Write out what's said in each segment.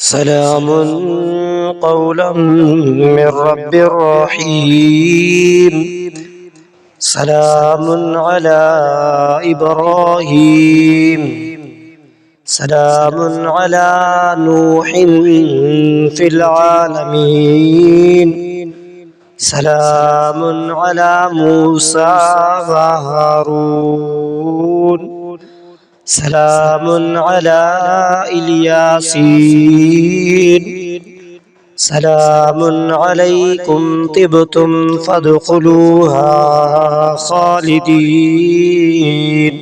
سلام قولا من رب رحيم. سلام على إبراهيم. سلام على نوح في العالمين. سلام على موسى وهارون. سلام على الياسين. سلام عليكم طبتم فادخلوها خالدين.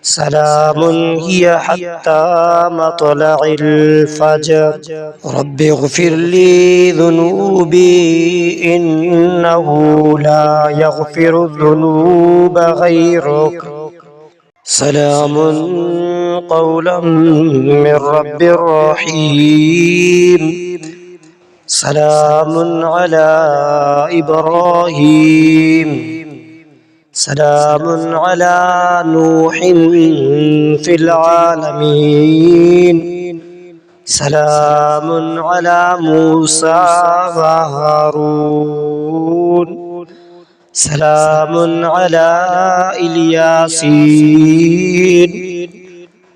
سلام هي حتى مطلع الفجر. رب اغفر لي ذنوبي إنه لا يغفر الذنوب غيرك. سلام قولا من رب رحيم. سلام على إبراهيم. سلام على نوح في العالمين. سلام على موسى وهارون. سلام على الياسين.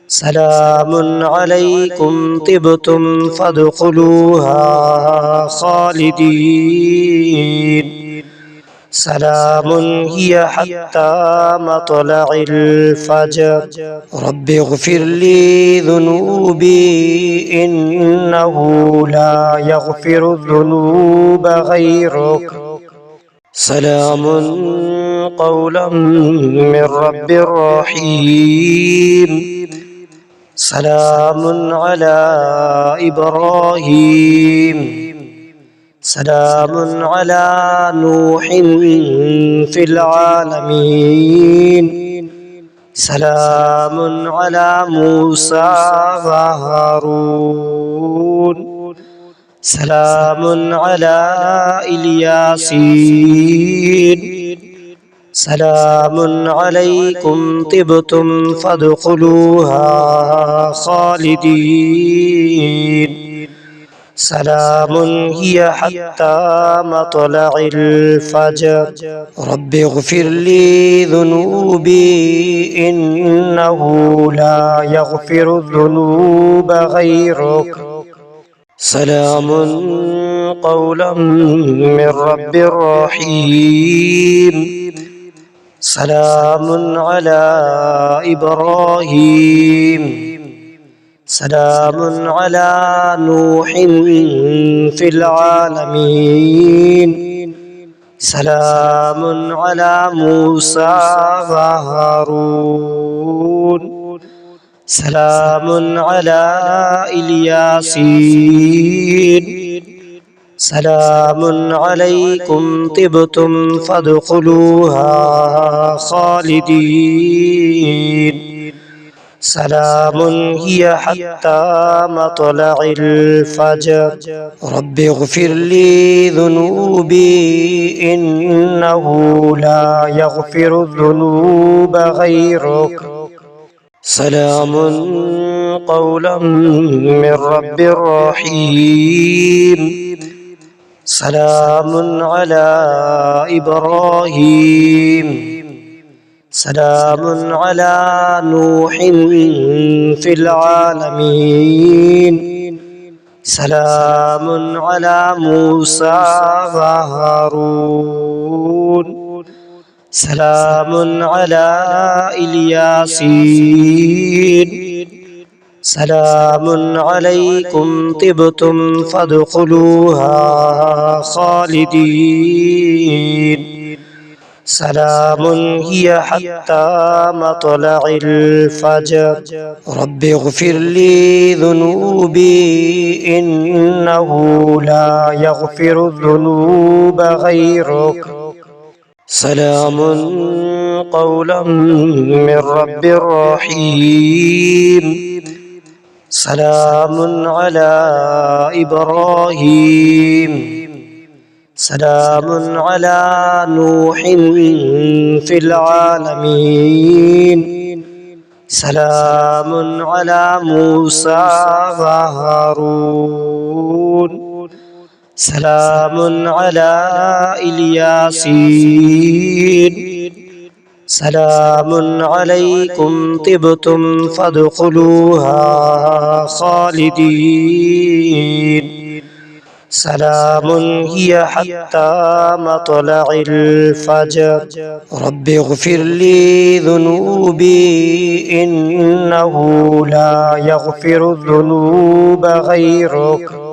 سلام عليكم طبتم فادخلوها خالدين. سلام هي حتى مطلع الفجر. رب اغفر لي ذنوبي إنه لا يغفر الذنوب غيرك. سلام قولا من رب رحيم. سلام على إبراهيم. سلام على نوح في العالمين. سلام على موسى وهارون. سلام على الياسين. سلام عليكم طبتم فادخلوها خالدين. سلام هي حتى مطلع الفجر. رب اغفر لي ذنوبي إنه لا يغفر الذنوب غيرك. سلام قولا من رب رحيم. سلام على إبراهيم. سلام على نوح في العالمين. سلام على موسى وهارون. سلام على الياسين. سلام عليكم طبتم فادخلوها خالدين. سلام هي حتى مطلع الفجر. رب اغفر لي ذنوبي إنه لا يغفر الذنوب غيرك. سلام قولا من رب رحيم. سلام على إبراهيم. سلام على نوح في العالمين. سلام على موسى وهارون. سلام على الياسين. سلام عليكم طبتم فادخلوها خالدين. سلام هي حتى مطلع الفجر. رب اغفر لي ذنوبي إنه لا يغفر الذنوب غيرك. سلام قولا من رب رحيم. سلام على إبراهيم. سلام على نوح في العالمين. سلام على موسى وهارون سلام على الياسين سلام عليكم طبتم فادخلوها خالدين سلام هي حتى مطلع الفجر رب اغفر لي ذنوبي إنه لا يغفر الذنوب غيرك